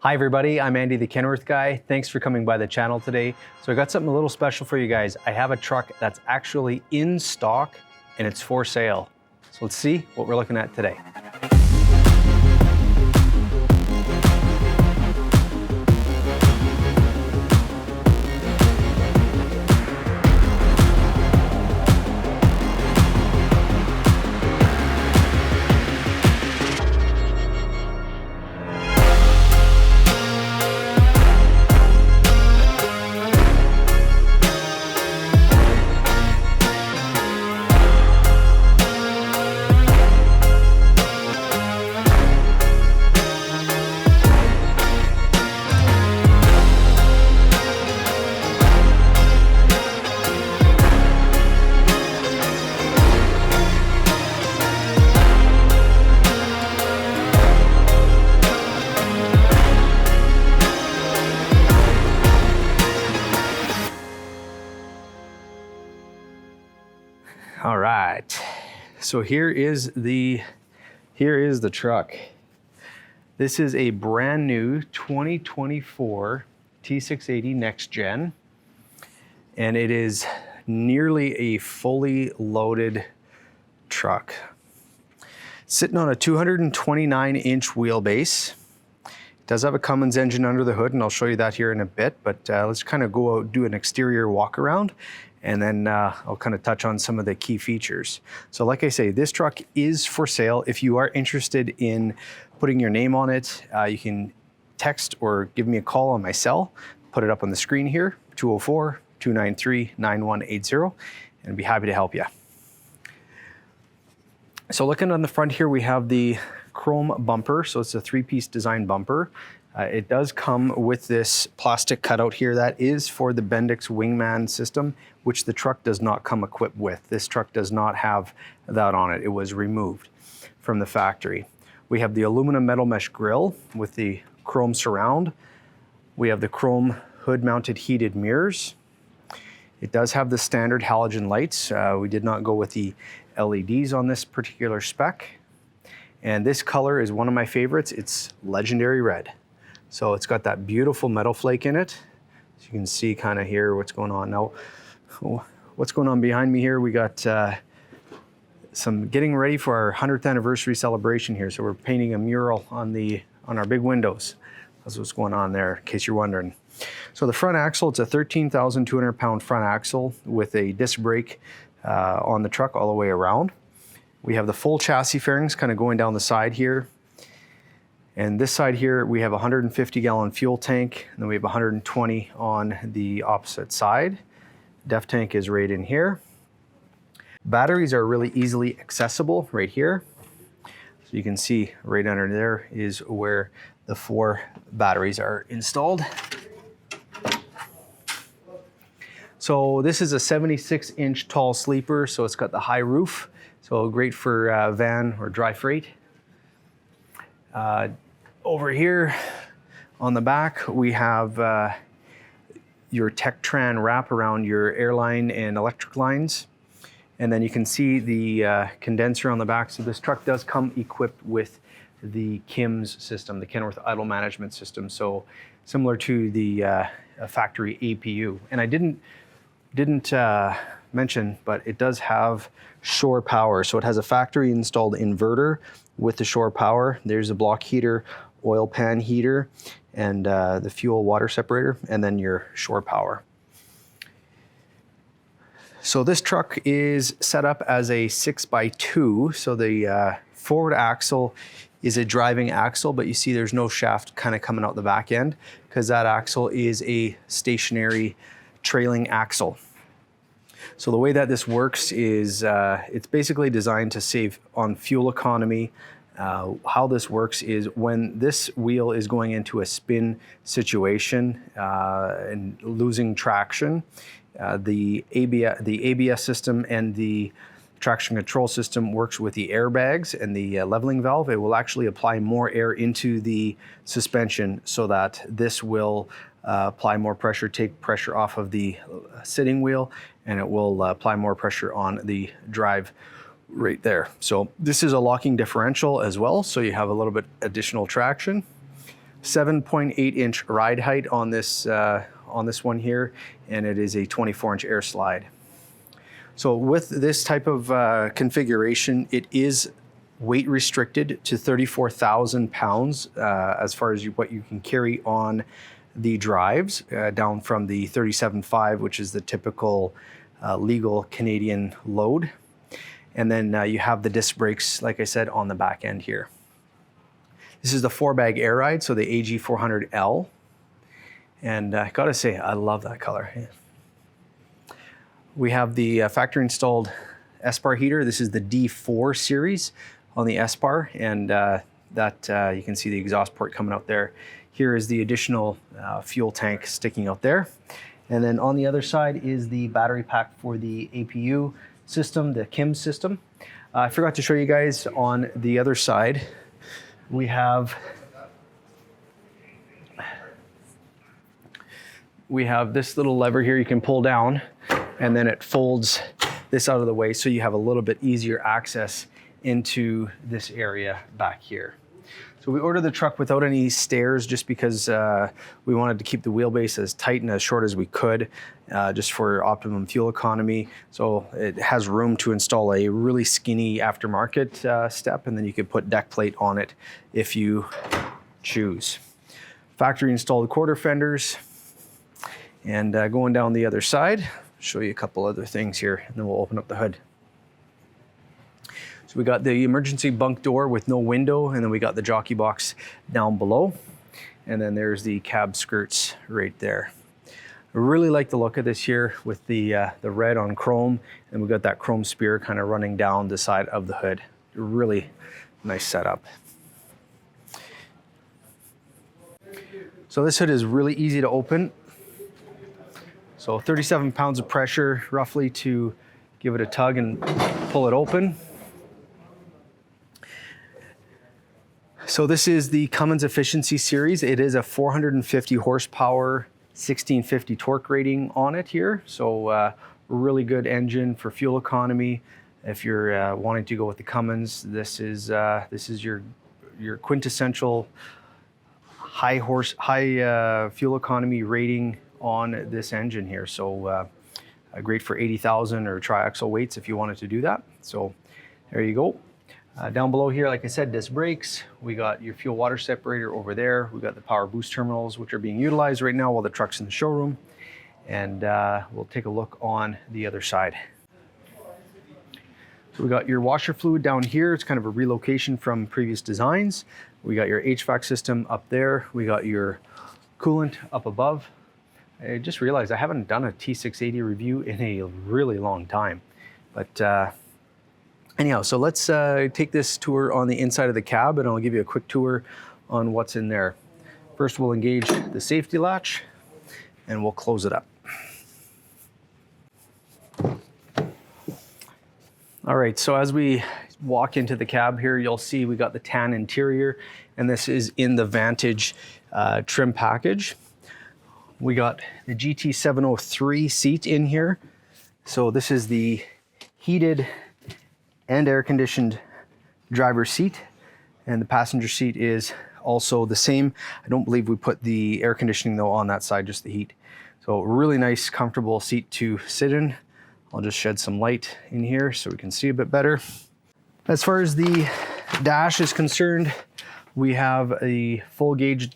Hi everybody, I'm Andy the Kenworth Guy. Thanks for coming by the channel today. So I got something a little special for you guys. I have a truck that's actually in stock and it's for sale. So let's see what we're looking at today. All right, so here is the truck. This is a brand new 2024 T680 Next Gen, and it is nearly a fully loaded truck. Sitting on a 229-inch wheelbase. It does have a Cummins engine under the hood, and I'll show you that here in a bit, but let's kind of go out, do an exterior walk around, and then I'll kind of touch on some of the key features. So like I say, this truck is for sale. If you are interested in putting your name on it, you can text or give me a call on my cell, put it up on the screen here, 204-293-9180, and I'd be happy to help you. So looking on the front here, we have the chrome bumper. So it's a three-piece design bumper. It does come with this plastic cutout here that is for the Bendix Wingman system, which the truck does not come equipped with. This truck does not have that on it. It was removed from the factory. We have the aluminum metal mesh grille with the chrome surround. We have the chrome hood mounted heated mirrors. It does have the standard halogen lights. We did not go with the LEDs on this particular spec. And this color is one of my favorites. It's legendary red. So it's got that beautiful metal flake in it. So you can see kind of here what's going on. Now, what's going on behind me here, we got some getting ready for our 100th anniversary celebration here. So we're painting a mural on our big windows. That's what's going on there, in case you're wondering. So the front axle, it's a 13,200 pound front axle with a disc brake on the truck all the way around. We have the full chassis fairings kind of going down the side here. And this side here, we have a 150-gallon fuel tank, and then we have 120 on the opposite side. Def tank is right in here. Batteries are really easily accessible right here. So you can see right under there is where the 4 batteries are installed. So this is a 76-inch tall sleeper, so it's got the high roof, so great for van or dry freight. Over here on the back, we have your Tektran wrap around your airline and electric lines. And then you can see the condenser on the back. So this truck does come equipped with the KIMS system, the Kenworth Idle Management System. So similar to the factory APU. And I didn't mention, but it does have shore power. So it has a factory installed inverter with the shore power. There's a block heater, oil pan heater, and the fuel water separator, and then your shore power. So this truck is set up as a 6x2. So the forward axle is a driving axle, but you see there's no shaft kind of coming out the back end because that axle is a stationary trailing axle. So the way that this works is it's basically designed to save on fuel economy. How this works is when this wheel is going into a spin situation and losing traction, the ABS system and the traction control system works with the airbags and the leveling valve. It will actually apply more air into the suspension so that this will apply more pressure, take pressure off of the sitting wheel, and it will apply more pressure on the drive right there. So this is a locking differential as well, so you have a little bit additional traction. 7.8-inch ride height on this one here, and it is a 24-inch air slide. So with this type of configuration, it is weight restricted to 34,000 pounds as far as what you can carry on the drives, down from the 37.5, which is the typical legal Canadian load. And then you have the disc brakes, like I said, on the back end here. This is the 4-bag air ride, so the AG400L. And I gotta say, I love that color. Yeah. We have the factory installed S-bar heater. This is the D4 series on the S-bar, and you can see the exhaust port coming out there. Here is the additional fuel tank sticking out there. And then on the other side is the battery pack for the APU system, the KIM system. I forgot to show you guys on the other side, we have this little lever here you can pull down, and then it folds this out of the way so you have a little bit easier access into this area back here. So we ordered the truck without any stairs just because we wanted to keep the wheelbase as tight and as short as we could, just for optimum fuel economy. So it has room to install a really skinny aftermarket step, and then you could put deck plate on it if you choose. Factory installed quarter fenders. And going down the other side, show you a couple other things here, and then we'll open up the hood. So we got the emergency bunk door with no window, and then we got the jockey box down below. And then there's the cab skirts right there. I really like the look of this here with the red on chrome, and we got that chrome spear kind of running down the side of the hood. Really nice setup. So this hood is really easy to open. So 37 pounds of pressure roughly to give it a tug and pull it open. So this is the Cummins Efficiency Series. It is a 450 horsepower, 1650 torque rating on it here. So really good engine for fuel economy. If you're wanting to go with the Cummins, this is your quintessential high fuel economy rating on this engine here. So great for 80,000 or triaxle weights if you wanted to do that. So there you go. Down below here, like I said, disc brakes. We got your fuel water separator over there. We got the power boost terminals, which are being utilized right now while the truck's in the showroom. And we'll take a look on the other side. So we got your washer fluid down here. It's kind of a relocation from previous designs. We got your HVAC system up there. We got your coolant up above. I just realized I haven't done a T680 review in a really long time. But anyhow, so let's take this tour on the inside of the cab, and I'll give you a quick tour on what's in there. First, we'll engage the safety latch, and we'll close it up. All right, so as we walk into the cab here, you'll see we got the tan interior, and this is in the Vantage trim package. We got the GT703 seat in here. So this is the heated and air-conditioned driver's seat, and the passenger seat is also the same. I don't believe we put the air conditioning though on that side, just the heat. So really nice, comfortable seat to sit in. I'll just shed some light in here so we can see a bit better. As far as the dash is concerned, we have a full gauge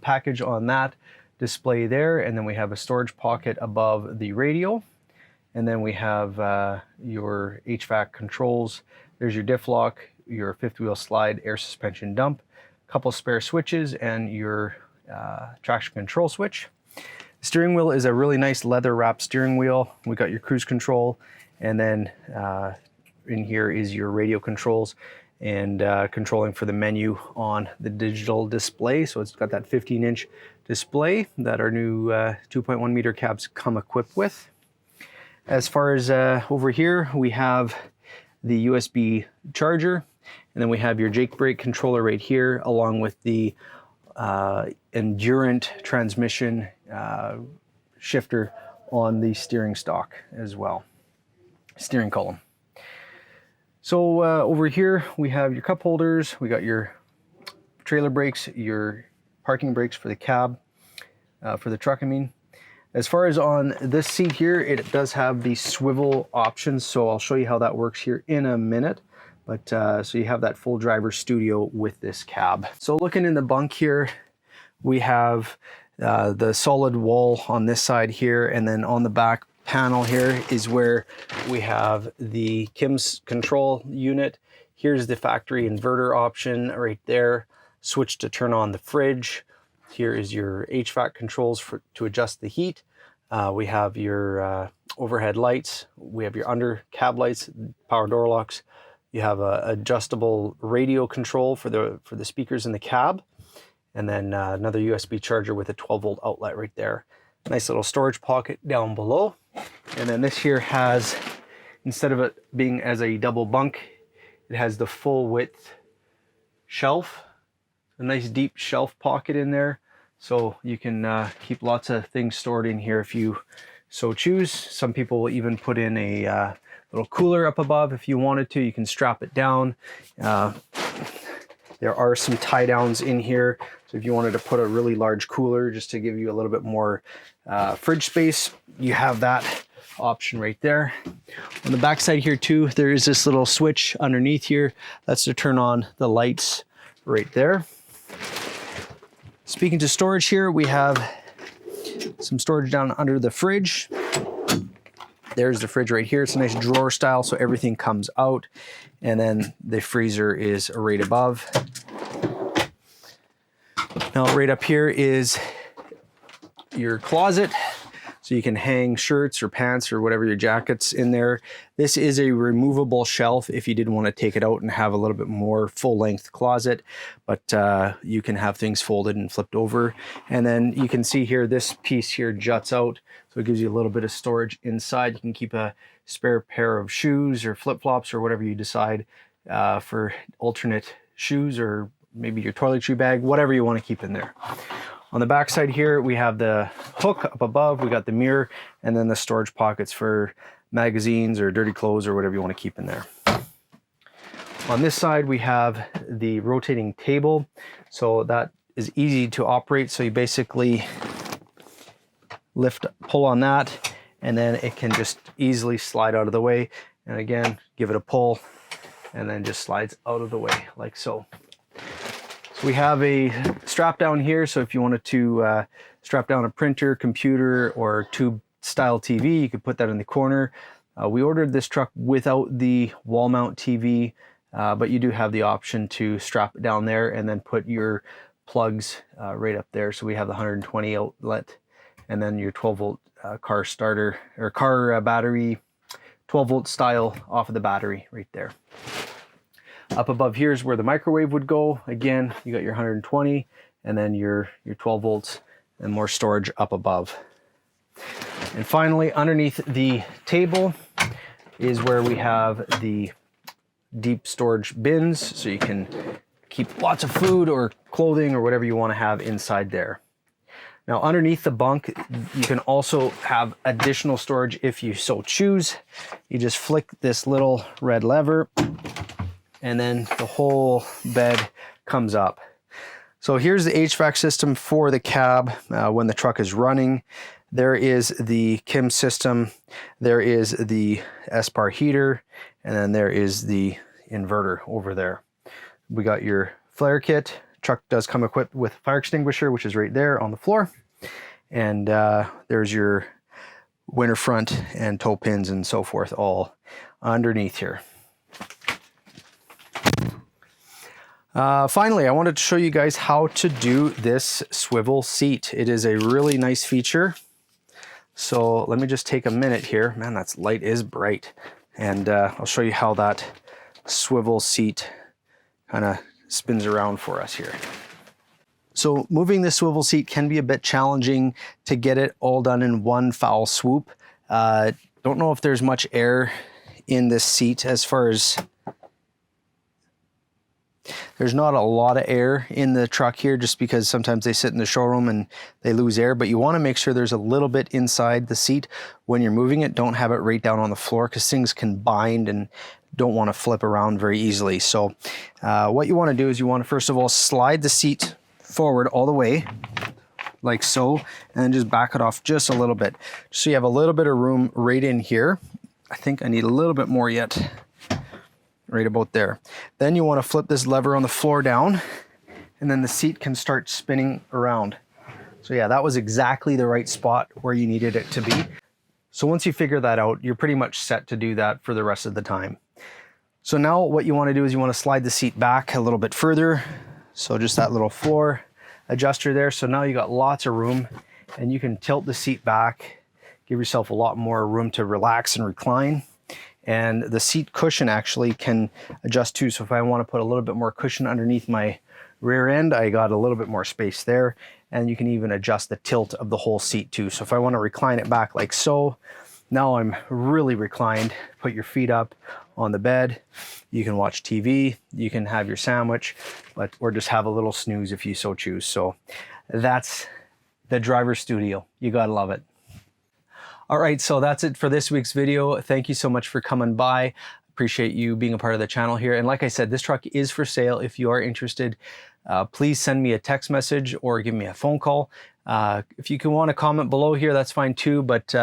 package on that display there, and then we have a storage pocket above the radio, and then we have your HVAC controls. There's your diff lock, your fifth wheel slide, air suspension dump, a couple spare switches, and your traction control switch. The steering wheel is a really nice leather wrapped steering wheel. We got your cruise control, and then in here is your radio controls and controlling for the menu on the digital display. So it's got that 15-inch display that our new 2.1 meter cabs come equipped with. As far as over here, we have the USB charger, and then we have your Jake brake controller right here, along with the Endurant transmission shifter on the steering stock as well, steering column. So over here we have your cup holders, we got your trailer brakes, your parking brakes for the cab, for the truck, I mean. As far as on this seat here, it does have the swivel options, so I'll show you how that works here in a minute. But so you have that full driver studio with this cab. So looking in the bunk here, we have the solid wall on this side here, and then on the back panel here is where we have the Kim's control unit. Here's the factory inverter option right there. Switch to turn on the fridge. Here is your HVAC controls to adjust the heat. We have your overhead lights. We have your under cab lights, power door locks. You have a adjustable radio control for the speakers in the cab. And then another USB charger with a 12-volt outlet right there. Nice little storage pocket down below. And then this here has, instead of it being as a double bunk, it has the full width shelf. A nice deep shelf pocket in there. So you can keep lots of things stored in here if you so choose. Some people will even put in a little cooler up above if you wanted to. You can strap it down. There are some tie downs in here. So if you wanted to put a really large cooler just to give you a little bit more fridge space, you have that option right there. On the back side here too, there is this little switch underneath here. That's to turn on the lights right there. Speaking to storage here, we have some storage down under the fridge. There's the fridge right here. It's a nice drawer style, so everything comes out. And then the freezer is right above. Now right up here is your closet. So you can hang shirts or pants or whatever, your jackets in there. This is a removable shelf if you did want to take it out and have a little bit more full length closet, but you can have things folded and flipped over. And then you can see here, this piece here juts out. So it gives you a little bit of storage inside. You can keep a spare pair of shoes or flip-flops or whatever you decide for alternate shoes, or maybe your toiletry bag, whatever you want to keep in there. On the back side here, we have the hook up above, we got the mirror, and then the storage pockets for magazines or dirty clothes or whatever you want to keep in there. On this side, we have the rotating table. So that is easy to operate. So you basically pull on that, and then it can just easily slide out of the way. And again, give it a pull, and then just slides out of the way like so. We have a strap down here, so if you wanted to strap down a printer, computer, or tube style TV, you could put that in the corner. We ordered this truck without the wall mount TV, but you do have the option to strap it down there and then put your plugs right up there. So we have the 120 outlet and then your 12-volt car starter or car battery, 12-volt style off of the battery right there. Up above here is where the microwave would go. Again, you got your 120 and then your 12 volts and more storage up above. And finally, underneath the table is where we have the deep storage bins. So you can keep lots of food or clothing or whatever you want to have inside there. Now underneath the bunk, you can also have additional storage if you so choose. You just flick this little red lever, and then the whole bed comes up. So here's the HVAC system for the cab when the truck is running. There is the Kim system, there is the SPAR heater, and then there is the inverter over there. We got your flare kit. Truck does come equipped with fire extinguisher, which is right there on the floor. And there's your winter front and toe pins and so forth all underneath here. Finally, I wanted to show you guys how to do this swivel seat. It is a really nice feature. So let me just take a minute here. Man, that light is bright. And I'll show you how that swivel seat kind of spins around for us here. So moving the swivel seat can be a bit challenging to get it all done in one foul swoop. Don't know if there's much air in this seat as far as there's not a lot of air in the truck here just because sometimes they sit in the showroom and they lose air, but you want to make sure there's a little bit inside the seat when you're moving it. Don't have it right down on the floor because things can bind and don't want to flip around very easily. So what you want to do is you want to first of all slide the seat forward all the way, like so, and then just back it off just a little bit. So you have a little bit of room right in here. I think I need a little bit more yet, right about there. Then you want to flip this lever on the floor down, and then the seat can start spinning around. So yeah, that was exactly the right spot where you needed it to be. So once you figure that out, you're pretty much set to do that for the rest of the time. So now what you want to do is you want to slide the seat back a little bit further. So just that little floor adjuster there. So now you got lots of room, and you can tilt the seat back, give yourself a lot more room to relax and recline. And the seat cushion actually can adjust too. So if I want to put a little bit more cushion underneath my rear end, I got a little bit more space there. And you can even adjust the tilt of the whole seat too. So if I want to recline it back like so, now I'm really reclined. Put your feet up on the bed. You can watch TV, you can have your sandwich, or just have a little snooze if you so choose. So that's the driver's studio. You gotta love it. All right, so that's it for this week's video. Thank you so much for coming by. Appreciate you being a part of the channel here. And like I said, this truck is for sale. If you are interested, please send me a text message or give me a phone call. If you want to comment below here, that's fine too, but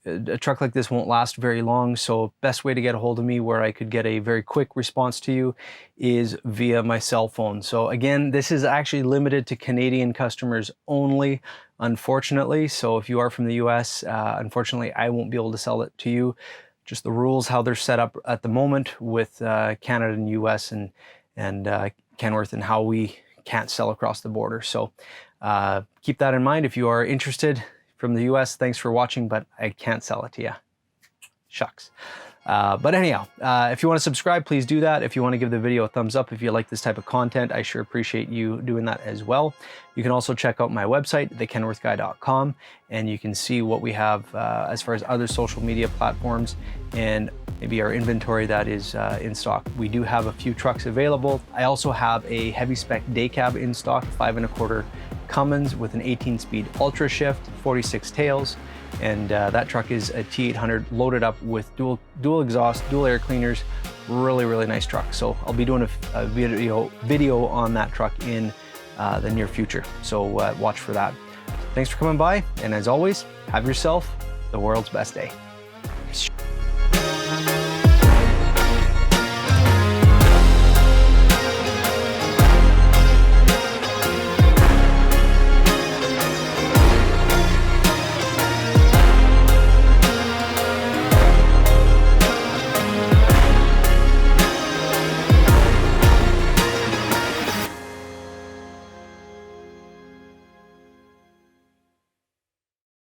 a truck like this won't last very long. So best way to get a hold of me where I could get a very quick response to you is via my cell phone. So again, this is actually limited to Canadian customers only, unfortunately. So if you are from the US, unfortunately, I won't be able to sell it to you. Just the rules, how they're set up at the moment with Canada and US and Kenworth, and how we can't sell across the border. So keep that in mind if you are interested. From the US, thanks for watching, but I can't sell it to you. Shucks. But anyhow, if you want to subscribe, please do that. If you want to give the video a thumbs up, if you like this type of content, I sure appreciate you doing that as well. You can also check out my website, thekenworthguy.com, and you can see what we have as far as other social media platforms and maybe our inventory that is in stock. We do have a few trucks available. I also have a heavy spec day cab in stock, 5 1/4 Cummins with an 18-speed Ultra Shift, 46 tails, and that truck is a T800 loaded up with dual exhaust, dual air cleaners. Really nice truck. So I'll be doing a video on that truck in the near future. So watch for that. Thanks for coming by, and as always, have yourself the world's best day.